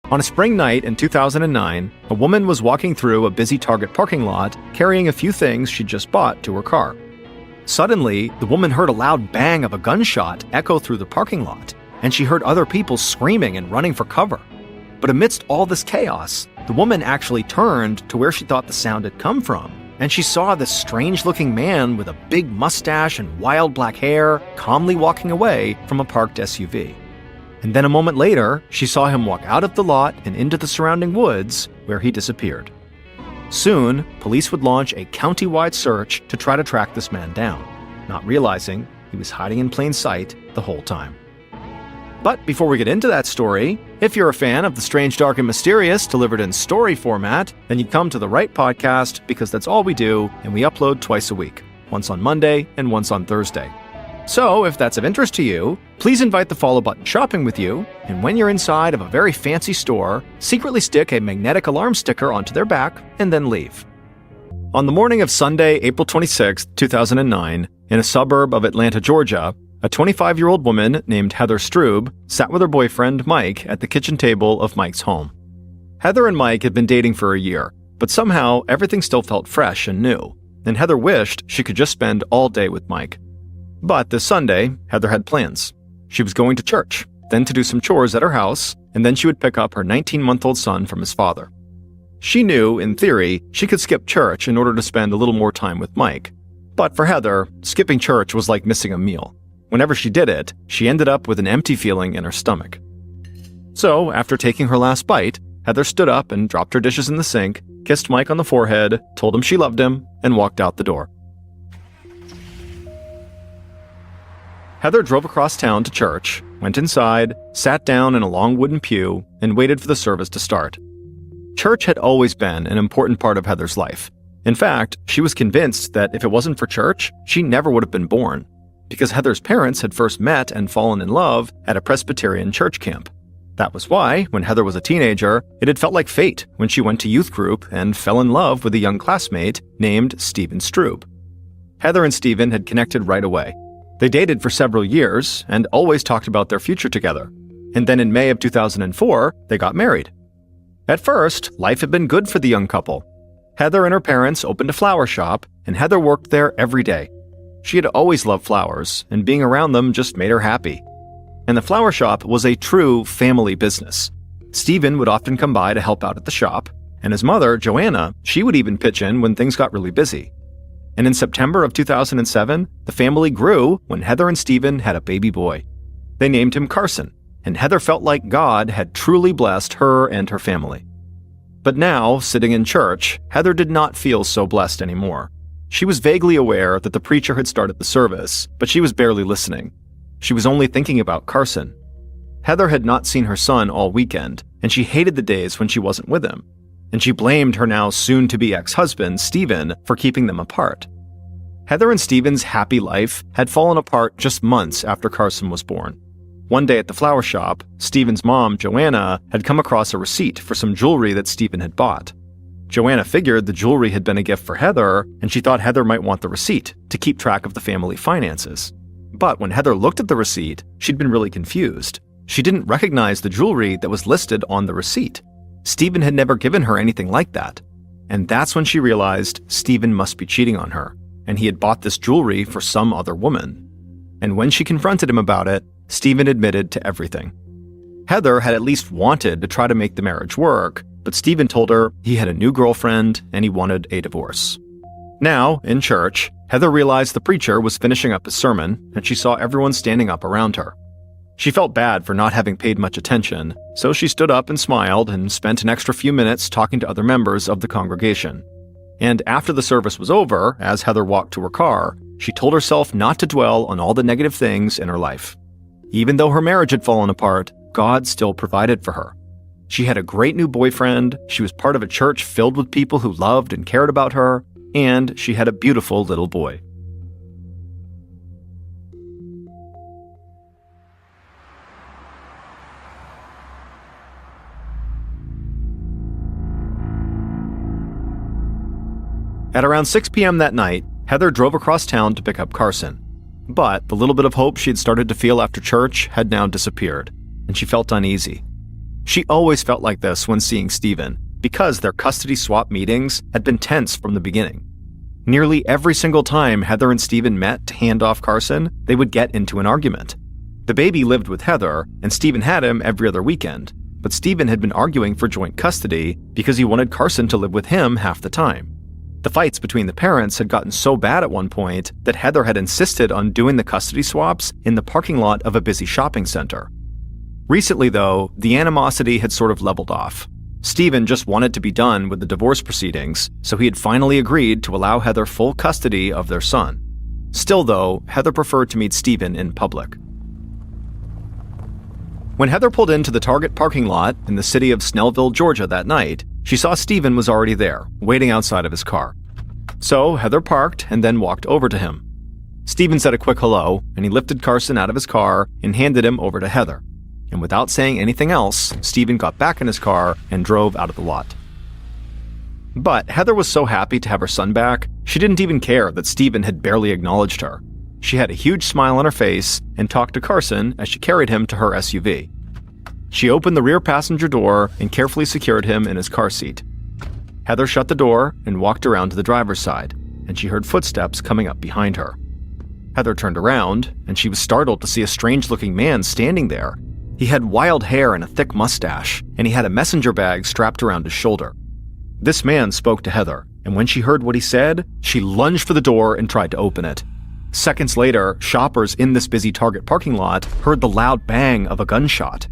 On a spring night in 2009, a woman was walking through a busy Target parking lot carrying a few things she'd just bought to her car. Suddenly, the woman heard a loud bang of a gunshot echo through the parking lot, and she heard other people screaming and running for cover. But amidst all this chaos, the woman actually turned to where she thought the sound had come from, and she saw this strange-looking man with a big mustache and wild black hair calmly walking away from a parked SUV. And then a moment later, she saw him walk out of the lot and into the surrounding woods, where he disappeared. Soon, police would launch a county-wide search to try to track this man down, not realizing he was hiding in plain sight the whole time. But before we get into that story, if you're a fan of the strange, dark, and mysterious delivered in story format, then you've come to the right podcast, because that's all we do, and we upload twice a week, once on Monday and once on Thursday. So, if that's of interest to you, please invite the follow button shopping with you, and when you're inside of a very fancy store, secretly stick a magnetic alarm sticker onto their back, and then leave. On the morning of Sunday, April 26, 2009, in a suburb of Atlanta, Georgia, a 25-year-old woman named Heather Strube sat with her boyfriend, Mike, at the kitchen table of Mike's home. Heather and Mike had been dating for a year, but somehow everything still felt fresh and new, and Heather wished she could just spend all day with Mike. But this Sunday, Heather had plans. She was going to church, then to do some chores at her house, and then she would pick up her 19-month-old son from his father. She knew, in theory, she could skip church in order to spend a little more time with Mike. But for Heather, skipping church was like missing a meal. Whenever she did it, she ended up with an empty feeling in her stomach. So, after taking her last bite, Heather stood up and dropped her dishes in the sink, kissed Mike on the forehead, told him she loved him, and walked out the door. Heather drove across town to church, went inside, sat down in a long wooden pew, and waited for the service to start. Church had always been an important part of Heather's life. In fact, she was convinced that if it wasn't for church, she never would have been born, because Heather's parents had first met and fallen in love at a Presbyterian church camp. That was why, when Heather was a teenager, it had felt like fate when she went to youth group and fell in love with a young classmate named Stephen Strube. Heather and Stephen had connected right away. They dated for several years and always talked about their future together. And then in May of 2004, they got married. At first, life had been good for the young couple. Heather and her parents opened a flower shop, and Heather worked there every day. She had always loved flowers, and being around them just made her happy. And the flower shop was a true family business. Stephen would often come by to help out at the shop, and his mother, Joanna, she would even pitch in when things got really busy. And in September of 2007, the family grew when Heather and Stephen had a baby boy. They named him Carson, and Heather felt like God had truly blessed her and her family. But now, sitting in church, Heather did not feel so blessed anymore. She was vaguely aware that the preacher had started the service, but she was barely listening. She was only thinking about Carson. Heather had not seen her son all weekend, and she hated the days when she wasn't with him. And she blamed her now soon-to-be ex-husband, Stephen, for keeping them apart. Heather and Stephen's happy life had fallen apart just months after Carson was born. One day at the flower shop, Stephen's mom, Joanna, had come across a receipt for some jewelry that Stephen had bought. Joanna figured the jewelry had been a gift for Heather, and she thought Heather might want the receipt to keep track of the family finances. But when Heather looked at the receipt, she'd been really confused. She didn't recognize the jewelry that was listed on the receipt. Stephen had never given her anything like that. And that's when she realized Stephen must be cheating on her, and he had bought this jewelry for some other woman. And when she confronted him about it, Stephen admitted to everything. Heather had at least wanted to try to make the marriage work, but Stephen told her he had a new girlfriend and he wanted a divorce. Now, in church, Heather realized the preacher was finishing up his sermon, and she saw everyone standing up around her. She felt bad for not having paid much attention, so she stood up and smiled and spent an extra few minutes talking to other members of the congregation. And after the service was over, as Heather walked to her car, she told herself not to dwell on all the negative things in her life. Even though her marriage had fallen apart, God still provided for her. She had a great new boyfriend, she was part of a church filled with people who loved and cared about her, and she had a beautiful little boy. At around 6 p.m. that night, Heather drove across town to pick up Carson. But the little bit of hope she had started to feel after church had now disappeared, and she felt uneasy. She always felt like this when seeing Steven, because their custody swap meetings had been tense from the beginning. Nearly every single time Heather and Steven met to hand off Carson, they would get into an argument. The baby lived with Heather, and Steven had him every other weekend, but Steven had been arguing for joint custody because he wanted Carson to live with him half the time. The fights between the parents had gotten so bad at one point that Heather had insisted on doing the custody swaps in the parking lot of a busy shopping center. Recently, though, the animosity had sort of leveled off. Steven just wanted to be done with the divorce proceedings, so he had finally agreed to allow Heather full custody of their son. Still, though, Heather preferred to meet Steven in public. When Heather pulled into the Target parking lot in the city of Snellville, Georgia that night, she saw Steven was already there, waiting outside of his car. So Heather parked and then walked over to him. Steven said a quick hello, and he lifted Carson out of his car and handed him over to Heather. And without saying anything else, Steven got back in his car and drove out of the lot. But Heather was so happy to have her son back, she didn't even care that Steven had barely acknowledged her. She had a huge smile on her face and talked to Carson as she carried him to her SUV. She opened the rear passenger door and carefully secured him in his car seat. Heather shut the door and walked around to the driver's side, and she heard footsteps coming up behind her. Heather turned around, and she was startled to see a strange-looking man standing there. He had wild hair and a thick mustache, and he had a messenger bag strapped around his shoulder. This man spoke to Heather, and when she heard what he said, she lunged for the door and tried to open it. Seconds later, shoppers in this busy Target parking lot heard the loud bang of a gunshot.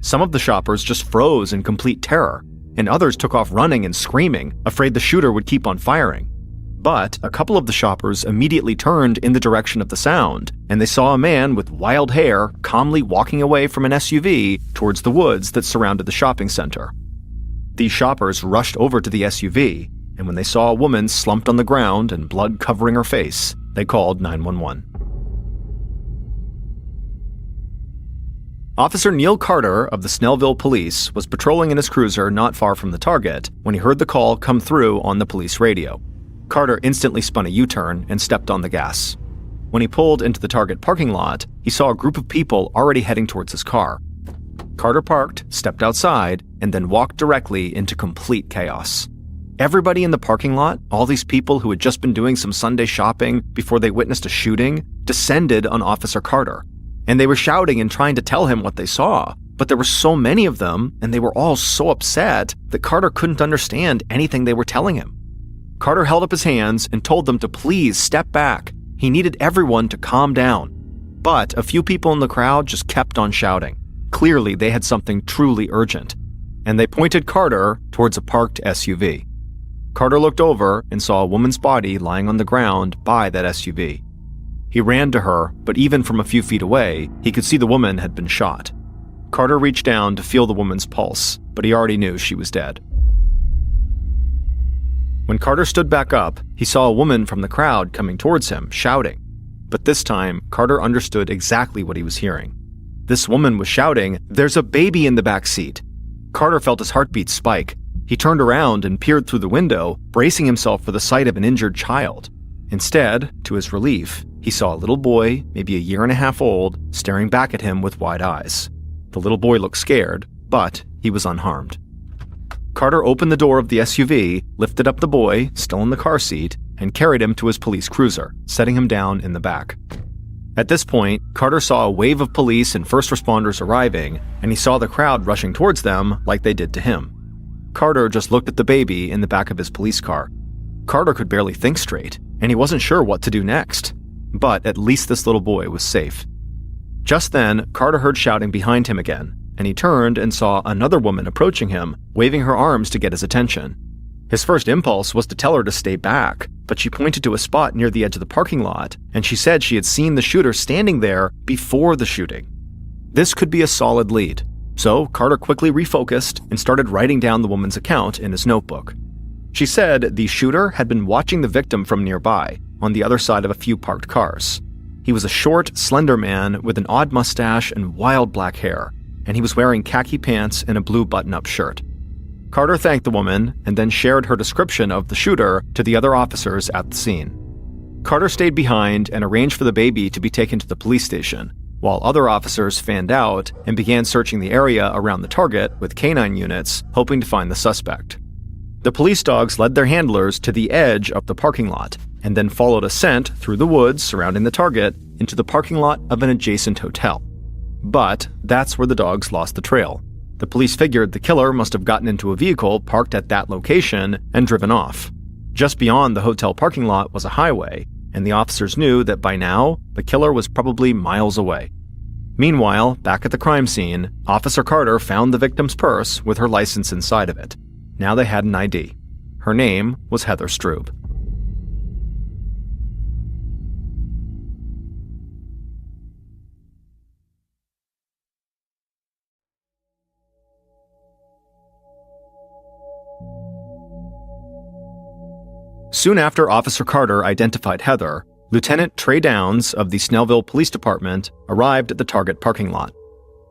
Some of the shoppers just froze in complete terror, and others took off running and screaming, afraid the shooter would keep on firing. But a couple of the shoppers immediately turned in the direction of the sound, and they saw a man with wild hair calmly walking away from an SUV towards the woods that surrounded the shopping center. These shoppers rushed over to the SUV, and when they saw a woman slumped on the ground and blood covering her face, they called 911. Officer Neil Carter of the Snellville Police was patrolling in his cruiser not far from the target when he heard the call come through on the police radio. Carter instantly spun a U-turn and stepped on the gas. When he pulled into the Target parking lot, he saw a group of people already heading towards his car. Carter parked, stepped outside, and then walked directly into complete chaos. Everybody in the parking lot, all these people who had just been doing some Sunday shopping before they witnessed a shooting, descended on Officer Carter. And they were shouting and trying to tell him what they saw, but there were so many of them, and they were all so upset that Carter couldn't understand anything they were telling him. Carter held up his hands and told them to please step back. He needed everyone to calm down. But a few people in the crowd just kept on shouting. Clearly, they had something truly urgent, and they pointed Carter towards a parked SUV. Carter looked over and saw a woman's body lying on the ground by that SUV. He ran to her, but even from a few feet away, he could see the woman had been shot. Carter reached down to feel the woman's pulse, but he already knew she was dead. When Carter stood back up, he saw a woman from the crowd coming towards him, shouting. But this time, Carter understood exactly what he was hearing. This woman was shouting, "There's a baby in the back seat." Carter felt his heartbeat spike. He turned around and peered through the window, bracing himself for the sight of an injured child. Instead, to his relief, he saw a little boy, maybe a year and a half old, staring back at him with wide eyes. The little boy looked scared, but he was unharmed. Carter opened the door of the SUV, lifted up the boy, still in the car seat, and carried him to his police cruiser, setting him down in the back. At this point, Carter saw a wave of police and first responders arriving, and he saw the crowd rushing towards them like they did to him. Carter just looked at the baby in the back of his police car. Carter could barely think straight, and he wasn't sure what to do next. But at least this little boy was safe. Just then, Carter heard shouting behind him again, and he turned and saw another woman approaching him, waving her arms to get his attention. His first impulse was to tell her to stay back, but she pointed to a spot near the edge of the parking lot, and she said she had seen the shooter standing there before the shooting. This could be a solid lead, so Carter quickly refocused and started writing down the woman's account in his notebook. She said the shooter had been watching the victim from nearby, on the other side of a few parked cars. He was a short, slender man with an odd mustache and wild black hair, and he was wearing khaki pants and a blue button-up shirt. Carter thanked the woman and then shared her description of the shooter to the other officers at the scene. Carter stayed behind and arranged for the baby to be taken to the police station, while other officers fanned out and began searching the area around the target with canine units, hoping to find the suspect. The police dogs led their handlers to the edge of the parking lot and then followed a scent through the woods surrounding the target into the parking lot of an adjacent hotel. But that's where the dogs lost the trail. The police figured the killer must have gotten into a vehicle parked at that location and driven off. Just beyond the hotel parking lot was a highway, and the officers knew that by now, the killer was probably miles away. Meanwhile, back at the crime scene, Officer Carter found the victim's purse with her license inside of it. Now they had an ID. Her name was Heather Strube. Soon after Officer Carter identified Heather, Lieutenant Trey Downs of the Snellville Police Department arrived at the target parking lot.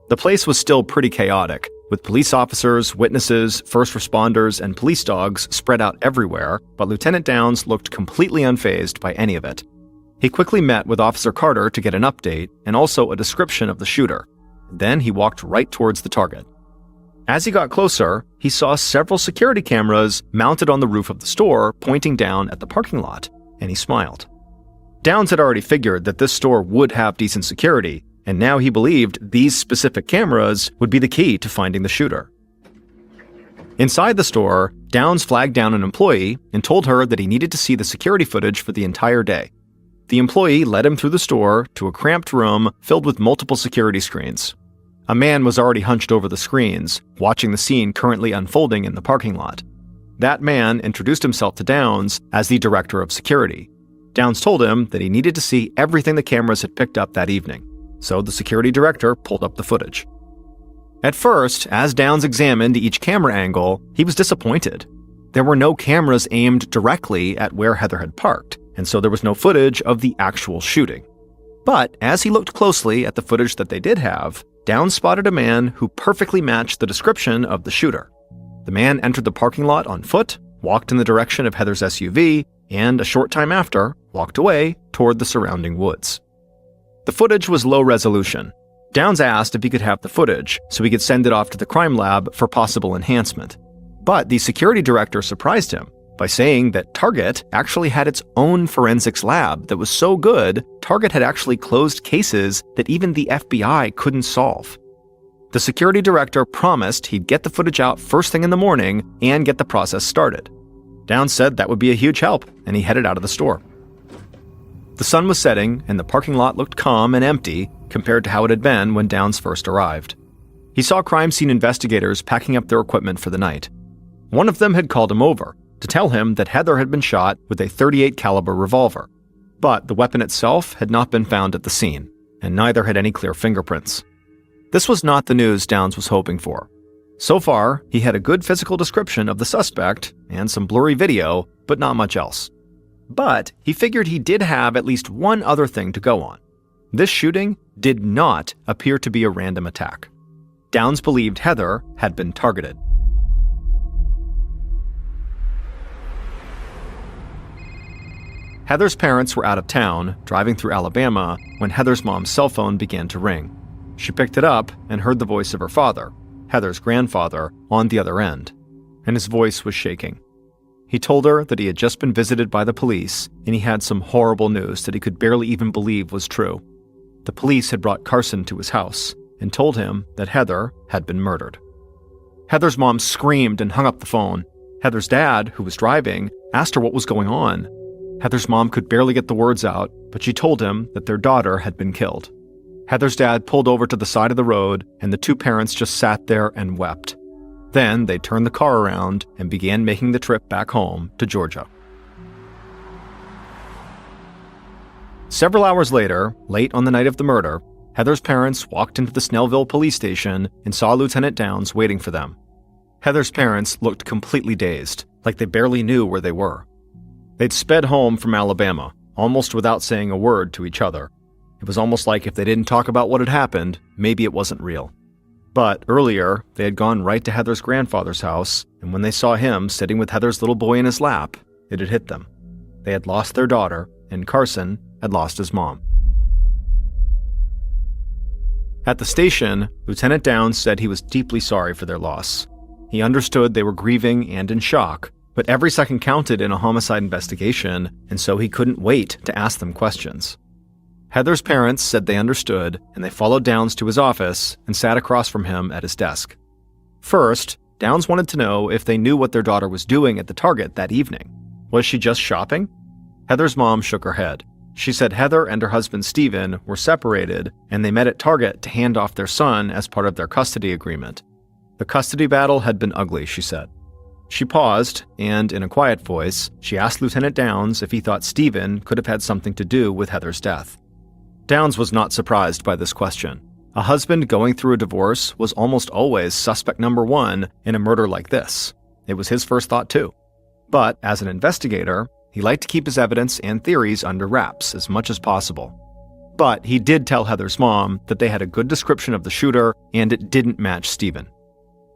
The place was still pretty chaotic, with police officers, witnesses, first responders, and police dogs spread out everywhere, but Lieutenant Downs looked completely unfazed by any of it. He quickly met with Officer Carter to get an update and also a description of the shooter. Then he walked right towards the target. As he got closer, he saw several security cameras mounted on the roof of the store pointing down at the parking lot, and he smiled. Downs had already figured that this store would have decent security, and now he believed these specific cameras would be the key to finding the shooter. Inside the store, Downs flagged down an employee and told her that he needed to see the security footage for the entire day. The employee led him through the store to a cramped room filled with multiple security screens. A man was already hunched over the screens, watching the scene currently unfolding in the parking lot. That man introduced himself to Downs as the director of security. Downs told him that he needed to see everything the cameras had picked up that evening, so the security director pulled up the footage. At first, as Downs examined each camera angle, he was disappointed. There were no cameras aimed directly at where Heather had parked, and so there was no footage of the actual shooting. But as he looked closely at the footage that they did have, Downs spotted a man who perfectly matched the description of the shooter. The man entered the parking lot on foot, walked in the direction of Heather's SUV, and a short time after, walked away toward the surrounding woods. The footage was low resolution. Downs asked if he could have the footage so he could send it off to the crime lab for possible enhancement. But the security director surprised him by saying that Target actually had its own forensics lab that was so good, Target had actually closed cases that even the FBI couldn't solve. The security director promised he'd get the footage out first thing in the morning and get the process started. Downs said that would be a huge help, and he headed out of the store. The sun was setting, and the parking lot looked calm and empty compared to how it had been when Downs first arrived. He saw crime scene investigators packing up their equipment for the night. One of them had called him over to tell him that Heather had been shot with a .38 caliber revolver, but the weapon itself had not been found at the scene, and neither had any clear fingerprints. This was not the news Downs was hoping for. So far, he had a good physical description of the suspect and some blurry video, but not much else. But he figured he did have at least one other thing to go on. This shooting did not appear to be a random attack. Downs believed Heather had been targeted. Heather's parents were out of town, driving through Alabama, when Heather's mom's cell phone began to ring. She picked it up and heard the voice of her father, Heather's grandfather, on the other end, and his voice was shaking. He told her that he had just been visited by the police, and he had some horrible news that he could barely even believe was true. The police had brought Carson to his house and told him that Heather had been murdered. Heather's mom screamed and hung up the phone. Heather's dad, who was driving, asked her what was going on. Heather's mom could barely get the words out, but she told him that their daughter had been killed. Heather's dad pulled over to the side of the road, and the two parents just sat there and wept. Then they turned the car around and began making the trip back home to Georgia. Several hours later, late on the night of the murder, Heather's parents walked into the Snellville police station and saw Lieutenant Downs waiting for them. Heather's parents looked completely dazed, like they barely knew where they were. They'd sped home from Alabama, almost without saying a word to each other. It was almost like if they didn't talk about what had happened, maybe it wasn't real. But earlier, they had gone right to Heather's grandfather's house, and when they saw him sitting with Heather's little boy in his lap, it had hit them. They had lost their daughter, and Carson had lost his mom. At the station, Lieutenant Downs said he was deeply sorry for their loss. He understood they were grieving and in shock, but every second counted in a homicide investigation, and so he couldn't wait to ask them questions. Heather's parents said they understood, and they followed Downs to his office and sat across from him at his desk. First, Downs wanted to know if they knew what their daughter was doing at the Target that evening. Was she just shopping? Heather's mom shook her head. She said Heather and her husband Stephen were separated, and they met at Target to hand off their son as part of their custody agreement. The custody battle had been ugly, she said. She paused, and in a quiet voice, she asked Lieutenant Downs if he thought Stephen could have had something to do with Heather's death. Downs was not surprised by this question. A husband going through a divorce was almost always suspect number one in a murder like this. It was his first thought too. But as an investigator, he liked to keep his evidence and theories under wraps as much as possible. But he did tell Heather's mom that they had a good description of the shooter and it didn't match Stephen.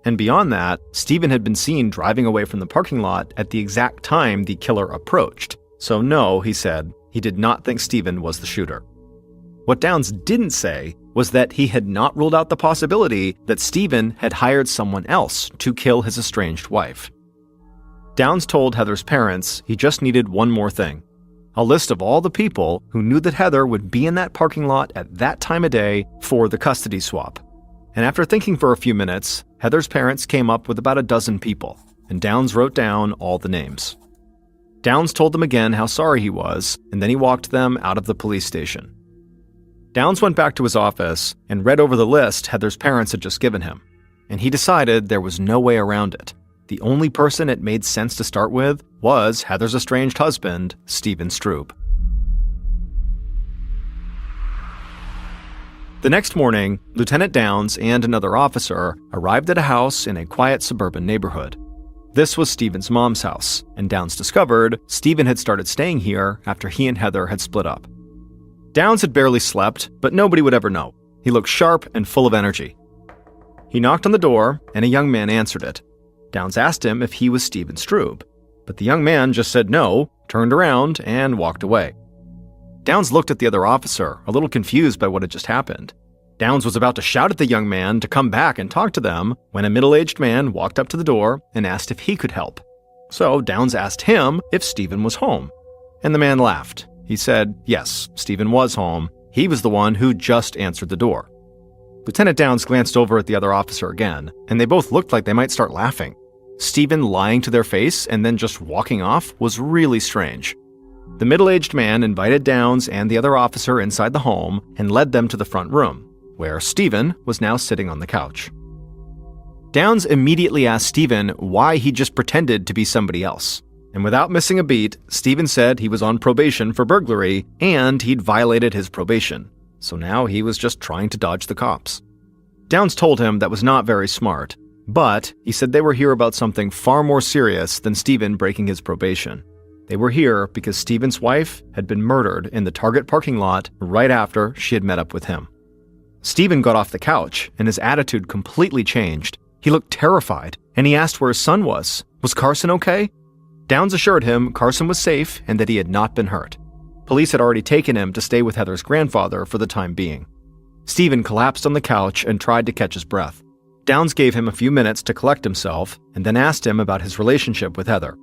And beyond that, Stephen had been seen driving away from the parking lot at the exact time the killer approached. So no, he said, he did not think Stephen was the shooter. What Downs didn't say was that he had not ruled out the possibility that Stephen had hired someone else to kill his estranged wife. Downs told Heather's parents he just needed one more thing: a list of all the people who knew that Heather would be in that parking lot at that time of day for the custody swap. And after thinking for a few minutes, Heather's parents came up with about a dozen people, and Downs wrote down all the names. Downs told them again how sorry he was, and then he walked them out of the police station. Downs went back to his office and read over the list Heather's parents had just given him, and he decided there was no way around it. The only person it made sense to start with was Heather's estranged husband, Stephen Strube. The next morning, Lieutenant Downs and another officer arrived at a house in a quiet suburban neighborhood. This was Stephen's mom's house, and Downs discovered Stephen had started staying here after he and Heather had split up. Downs had barely slept, but nobody would ever know. He looked sharp and full of energy. He knocked on the door, and a young man answered it. Downs asked him if he was Stephen Strube, but the young man just said no, turned around, and walked away. Downs looked at the other officer, a little confused by what had just happened. Downs was about to shout at the young man to come back and talk to them when a middle-aged man walked up to the door and asked if he could help. So Downs asked him if Stephen was home, and the man laughed. He said, yes, Stephen was home. He was the one who just answered the door. Lieutenant Downs glanced over at the other officer again, and they both looked like they might start laughing. Stephen lying to their face and then just walking off was really strange. The middle-aged man invited Downs and the other officer inside the home and led them to the front room, where Stephen was now sitting on the couch. Downs immediately asked Stephen why he just pretended to be somebody else. And without missing a beat, Stephen said he was on probation for burglary and he'd violated his probation. So now he was just trying to dodge the cops. Downs told him that was not very smart, but he said they were here about something far more serious than Stephen breaking his probation. They were here because Stephen's wife had been murdered in the Target parking lot right after she had met up with him. Stephen got off the couch and his attitude completely changed. He looked terrified and he asked where his son was. Was Carson okay? Downs assured him Carson was safe and that he had not been hurt. Police had already taken him to stay with Heather's grandfather for the time being. Stephen collapsed on the couch and tried to catch his breath. Downs gave him a few minutes to collect himself and then asked him about his relationship with Heather.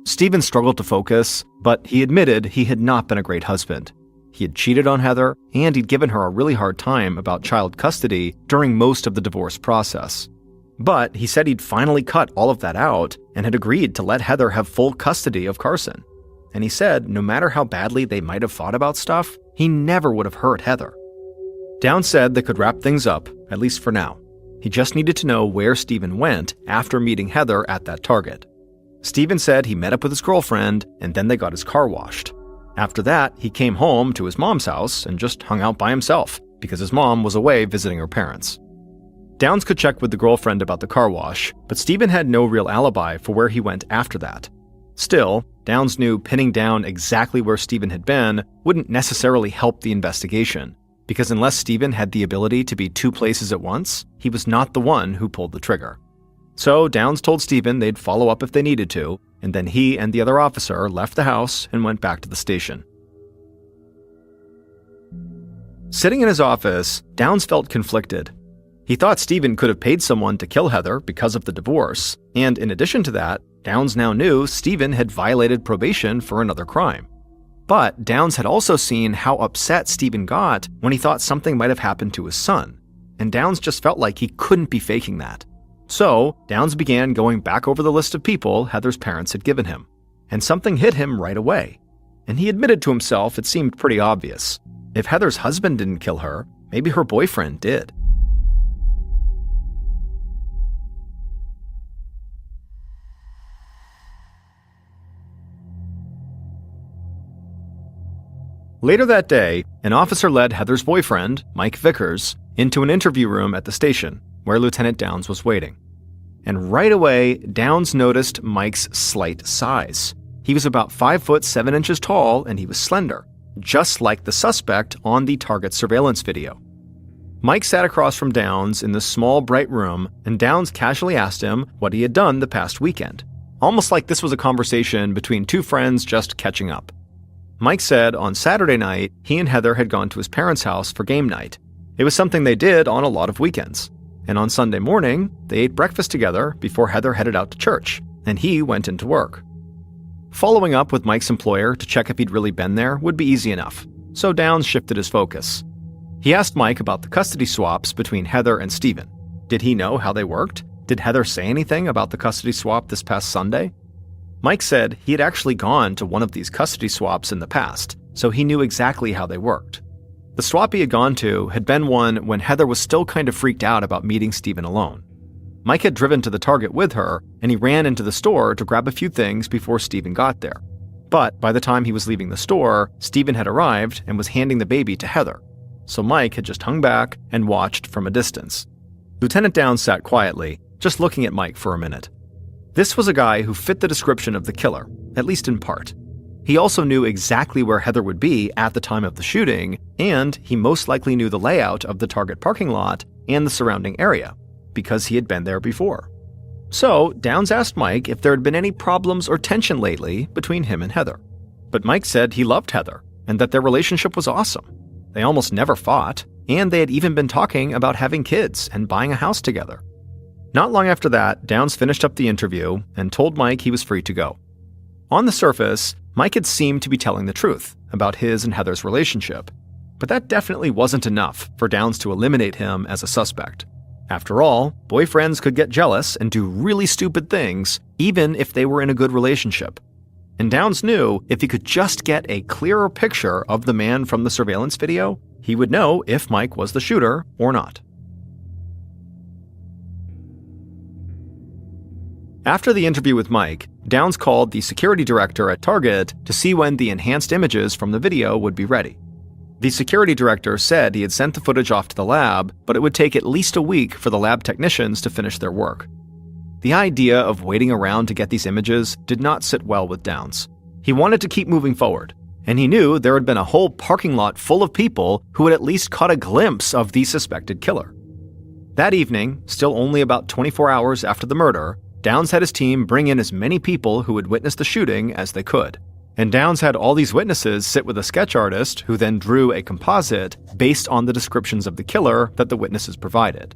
Stephen struggled to focus, but he admitted he had not been a great husband. He had cheated on Heather, and he'd given her a really hard time about child custody during most of the divorce process. But he said he'd finally cut all of that out and had agreed to let Heather have full custody of Carson. And he said no matter how badly they might have fought about stuff, he never would have hurt Heather. Downs said they could wrap things up, at least for now. He just needed to know where Stephen went after meeting Heather at that Target. Stephen said he met up with his girlfriend and then they got his car washed. After that, he came home to his mom's house and just hung out by himself because his mom was away visiting her parents. Downs could check with the girlfriend about the car wash, but Stephen had no real alibi for where he went after that. Still, Downs knew pinning down exactly where Stephen had been wouldn't necessarily help the investigation, because unless Stephen had the ability to be two places at once, he was not the one who pulled the trigger. So Downs told Stephen they'd follow up if they needed to, and then he and the other officer left the house and went back to the station. Sitting in his office, Downs felt conflicted. He thought Stephen could have paid someone to kill Heather because of the divorce, and in addition to that, Downs now knew Stephen had violated probation for another crime. But Downs had also seen how upset Stephen got when he thought something might have happened to his son, and Downs just felt like he couldn't be faking that. So, Downs began going back over the list of people Heather's parents had given him, and something hit him right away. And he admitted to himself it seemed pretty obvious. If Heather's husband didn't kill her, maybe her boyfriend did. Later that day, an officer led Heather's boyfriend, Mike Vickers, into an interview room at the station, where Lieutenant Downs was waiting. And right away, Downs noticed Mike's slight size. He was about 5 foot 7 inches tall, and he was slender, just like the suspect on the Target surveillance video. Mike sat across from Downs in the small, bright room, and Downs casually asked him what he had done the past weekend, almost like this was a conversation between two friends just catching up. Mike said on Saturday night, he and Heather had gone to his parents' house for game night. It was something they did on a lot of weekends. And on Sunday morning, they ate breakfast together before Heather headed out to church, and he went into work. Following up with Mike's employer to check if he'd really been there would be easy enough, so Downs shifted his focus. He asked Mike about the custody swaps between Heather and Stephen. Did he know how they worked? Did Heather say anything about the custody swap this past Sunday? Mike said he had actually gone to one of these custody swaps in the past, so he knew exactly how they worked. The swap he had gone to had been one when Heather was still kind of freaked out about meeting Stephen alone. Mike had driven to the Target with her, and he ran into the store to grab a few things before Stephen got there. But by the time he was leaving the store, Stephen had arrived and was handing the baby to Heather. So Mike had just hung back and watched from a distance. Lieutenant Downs sat quietly, just looking at Mike for a minute. This was a guy who fit the description of the killer, at least in part. He also knew exactly where Heather would be at the time of the shooting, and he most likely knew the layout of the Target parking lot and the surrounding area, because he had been there before. So, Downs asked Mike if there had been any problems or tension lately between him and Heather. But Mike said he loved Heather, and that their relationship was awesome. They almost never fought, and they had even been talking about having kids and buying a house together. Not long after that, Downs finished up the interview and told Mike he was free to go. On the surface, Mike had seemed to be telling the truth about his and Heather's relationship, but that definitely wasn't enough for Downs to eliminate him as a suspect. After all, boyfriends could get jealous and do really stupid things, even if they were in a good relationship. And Downs knew if he could just get a clearer picture of the man from the surveillance video, he would know if Mike was the shooter or not. After the interview with Mike, Downs called the security director at Target to see when the enhanced images from the video would be ready. The security director said he had sent the footage off to the lab, but it would take at least a week for the lab technicians to finish their work. The idea of waiting around to get these images did not sit well with Downs. He wanted to keep moving forward, and he knew there had been a whole parking lot full of people who had at least caught a glimpse of the suspected killer. That evening, still only about 24 hours after the murder, Downs had his team bring in as many people who had witnessed the shooting as they could. And Downs had all these witnesses sit with a sketch artist who then drew a composite based on the descriptions of the killer that the witnesses provided.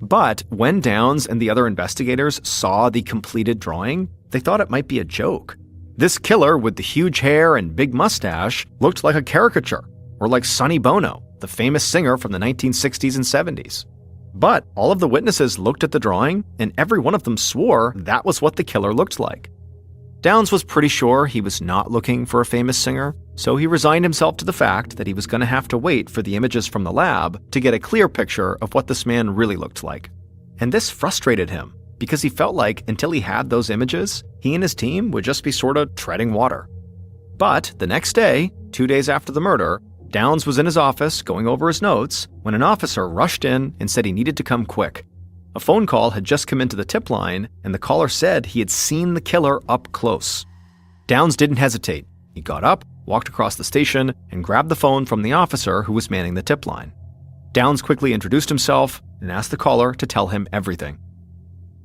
But when Downs and the other investigators saw the completed drawing, they thought it might be a joke. This killer with the huge hair and big mustache looked like a caricature, or like Sonny Bono, the famous singer from the 1960s and 70s. But all of the witnesses looked at the drawing, and every one of them swore that was what the killer looked like. Downs was pretty sure he was not looking for a famous singer, so he resigned himself to the fact that he was going to have to wait for the images from the lab to get a clear picture of what this man really looked like. And this frustrated him, because he felt like until he had those images, he and his team would just be sort of treading water. But the next day, 2 days after the murder, Downs was in his office going over his notes when an officer rushed in and said he needed to come quick. A phone call had just come into the tip line, and the caller said he had seen the killer up close. Downs didn't hesitate. He got up, walked across the station, and grabbed the phone from the officer who was manning the tip line. Downs quickly introduced himself and asked the caller to tell him everything.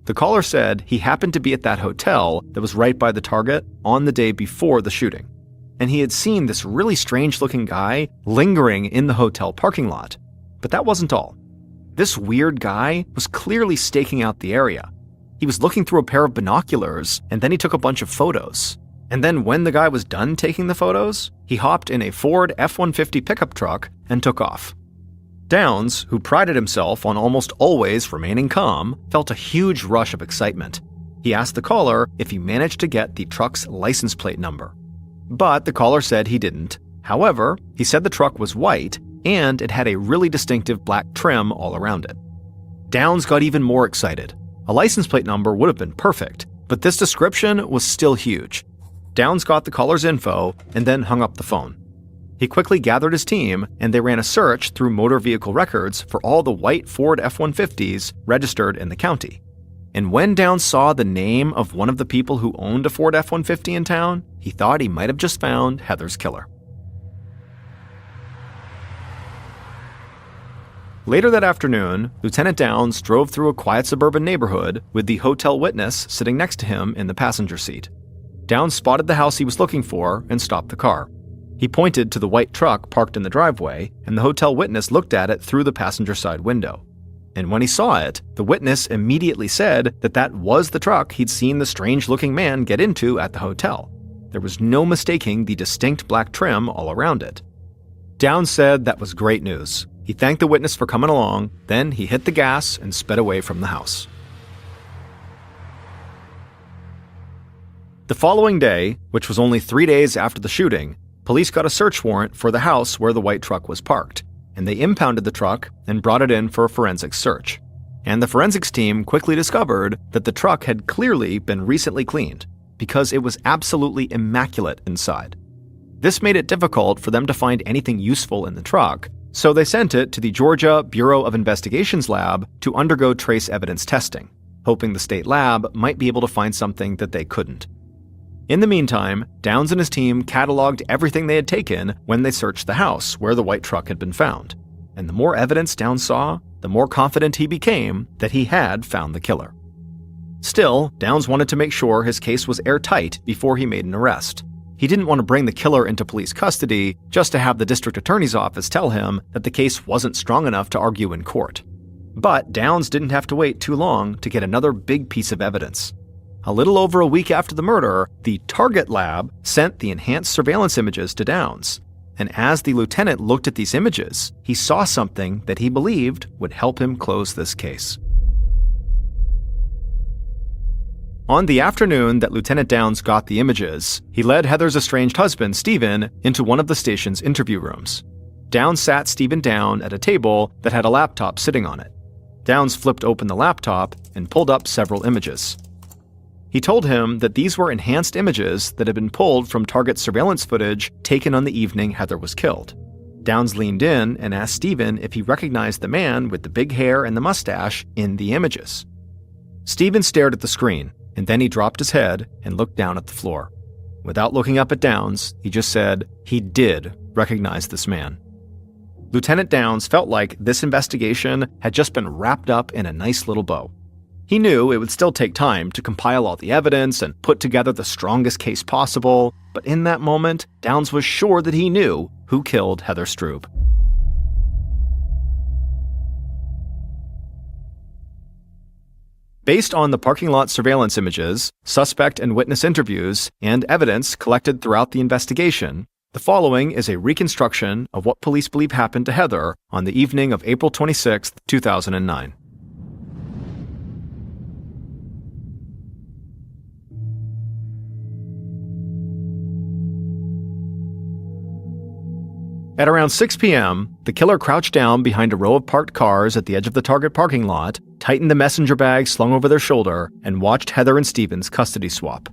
The caller said he happened to be at that hotel that was right by the Target on the day before the shooting. and he had seen this really strange-looking guy lingering in the hotel parking lot. But that wasn't all. This weird guy was clearly staking out the area. He was looking through a pair of binoculars, and then he took a bunch of photos. And then when the guy was done taking the photos, he hopped in a Ford F-150 pickup truck and took off. Downs, who prided himself on almost always remaining calm, felt a huge rush of excitement. He asked the caller if he managed to get the truck's license plate number. But the caller said he didn't. However, he said the truck was white and it had a really distinctive black trim all around it. Downs got even more excited. A license plate number would have been perfect, but this description was still huge. Downs got the caller's info and then hung up the phone. He quickly gathered his team and they ran a search through motor vehicle records for all the white Ford F-150s registered in the county. And when Downs saw the name of one of the people who owned a Ford F-150 in town, he thought he might have just found Heather's killer. Later that afternoon, Lieutenant Downs drove through a quiet suburban neighborhood with the hotel witness sitting next to him in the passenger seat. Downs spotted the house he was looking for and stopped the car. He pointed to the white truck parked in the driveway, and the hotel witness looked at it through the passenger side window. And when he saw it, the witness immediately said that that was the truck he'd seen the strange-looking man get into at the hotel. There was no mistaking the distinct black trim all around it. Downs said that was great news. He thanked the witness for coming along, then he hit the gas and sped away from the house. The following day, which was only 3 days after the shooting, police got a search warrant for the house where the white truck was parked, and they impounded the truck and brought it in for a forensics search. And the forensics team quickly discovered that the truck had clearly been recently cleaned, because it was absolutely immaculate inside. This made it difficult for them to find anything useful in the truck, so they sent it to the Georgia Bureau of Investigation's lab to undergo trace evidence testing, hoping the state lab might be able to find something that they couldn't. In the meantime, Downs and his team cataloged everything they had taken when they searched the house where the white truck had been found. And the more evidence Downs saw, the more confident he became that he had found the killer. Still, Downs wanted to make sure his case was airtight before he made an arrest. He didn't want to bring the killer into police custody just to have the district attorney's office tell him that the case wasn't strong enough to argue in court. But Downs didn't have to wait too long to get another big piece of evidence. A little over a week after the murder, the Target lab sent the enhanced surveillance images to Downs. And as the lieutenant looked at these images, he saw something that he believed would help him close this case. On the afternoon that Lieutenant Downs got the images, he led Heather's estranged husband, Stephen, into one of the station's interview rooms. Downs sat Stephen down at a table that had a laptop sitting on it. Downs flipped open the laptop and pulled up several images. He told him that these were enhanced images that had been pulled from Target surveillance footage taken on the evening Heather was killed. Downs leaned in and asked Stephen if he recognized the man with the big hair and the mustache in the images. Stephen stared at the screen, and then he dropped his head and looked down at the floor. Without looking up at Downs, he just said he did recognize this man. Lieutenant Downs felt like this investigation had just been wrapped up in a nice little bow. He knew it would still take time to compile all the evidence and put together the strongest case possible, but in that moment, Downs was sure that he knew who killed Heather Strube. Based on the parking lot surveillance images, suspect and witness interviews, and evidence collected throughout the investigation, the following is a reconstruction of what police believe happened to Heather on the evening of April 26, 2009. At around 6 p.m., the killer crouched down behind a row of parked cars at the edge of the Target parking lot, tightened the messenger bag slung over their shoulder, and watched Heather and Stephen's custody swap.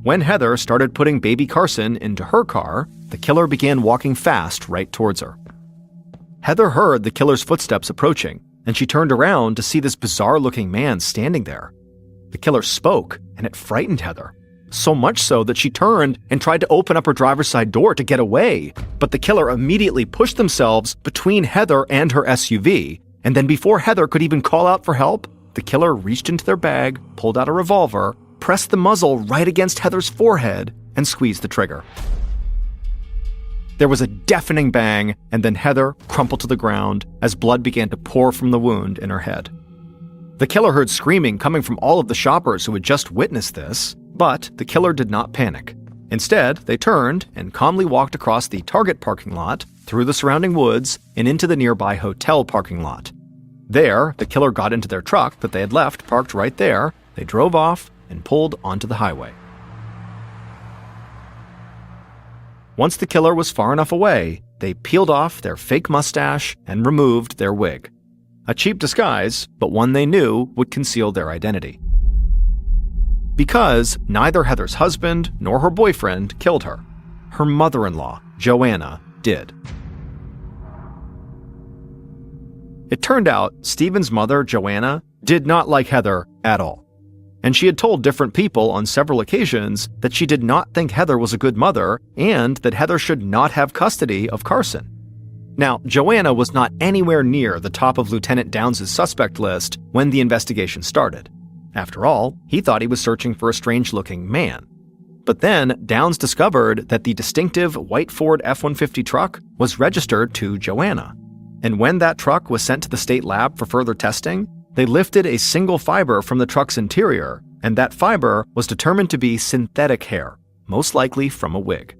When Heather started putting baby Carson into her car, the killer began walking fast right towards her. Heather heard the killer's footsteps approaching, and she turned around to see this bizarre-looking man standing there. The killer spoke, and it frightened Heather. So much so that she turned and tried to open up her driver's side door to get away, but the killer immediately pushed themselves between Heather and her SUV, and then before Heather could even call out for help, the killer reached into their bag, pulled out a revolver, pressed the muzzle right against Heather's forehead, and squeezed the trigger. There was a deafening bang, and then Heather crumpled to the ground as blood began to pour from the wound in her head. The killer heard screaming coming from all of the shoppers who had just witnessed this, but the killer did not panic. Instead, they turned and calmly walked across the Target parking lot, through the surrounding woods, and into the nearby hotel parking lot. There, the killer got into their truck that they had left parked right there. They drove off and pulled onto the highway. Once the killer was far enough away, they peeled off their fake mustache and removed their wig. A cheap disguise, but one they knew would conceal their identity. Because neither Heather's husband nor her boyfriend killed her. Her mother-in-law, Joanna, did. It turned out Stephen's mother, Joanna, did not like Heather at all. And she had told different people on several occasions that she did not think Heather was a good mother and that Heather should not have custody of Carson. Now, Joanna was not anywhere near the top of Lieutenant Downs' suspect list when the investigation started. After all, he thought he was searching for a strange-looking man. But then, Downs discovered that the distinctive white Ford F-150 truck was registered to Joanna. And when that truck was sent to the state lab for further testing, they lifted a single fiber from the truck's interior, and that fiber was determined to be synthetic hair, most likely from a wig.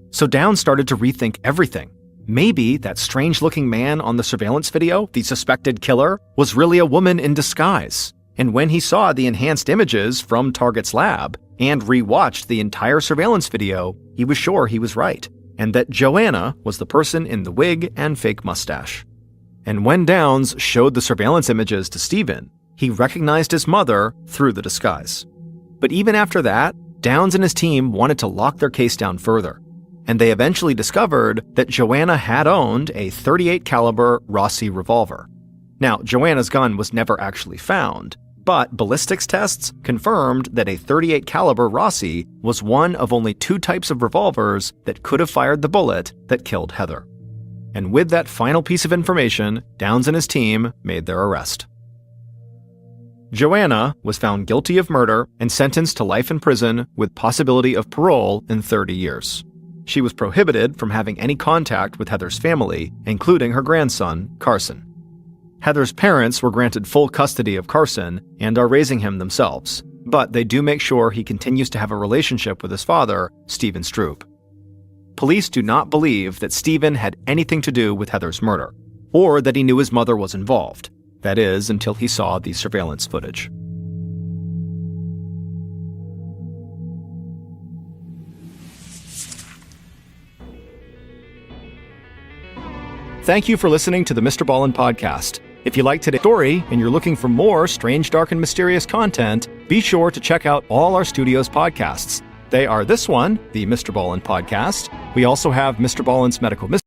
So Downs started to rethink everything. Maybe that strange-looking man on the surveillance video, the suspected killer, was really a woman in disguise. And when he saw the enhanced images from Target's lab and rewatched the entire surveillance video, he was sure he was right, and that Joanna was the person in the wig and fake mustache. And when Downs showed the surveillance images to Stephen, he recognized his mother through the disguise. But even after that, Downs and his team wanted to lock their case down further, and they eventually discovered that Joanna had owned a .38 caliber Rossi revolver. Now, Joanna's gun was never actually found, but ballistics tests confirmed that a .38 caliber Rossi was one of only 2 types of revolvers that could have fired the bullet that killed Heather. And with that final piece of information, Downs and his team made their arrest. Joanna was found guilty of murder and sentenced to life in prison with possibility of parole in 30 years. She was prohibited from having any contact with Heather's family, including her grandson, Carson. Heather's parents were granted full custody of Carson and are raising him themselves, but they do make sure he continues to have a relationship with his father, Stephen Stroop. Police do not believe that Stephen had anything to do with Heather's murder, or that he knew his mother was involved. That is, until he saw the surveillance footage. Thank you for listening to the MrBallen podcast. If you like today's story and you're looking for more strange, dark, and mysterious content, be sure to check out all our studio's podcasts. They are this one, the MrBallen podcast. We also have MrBallen's Medical Mystery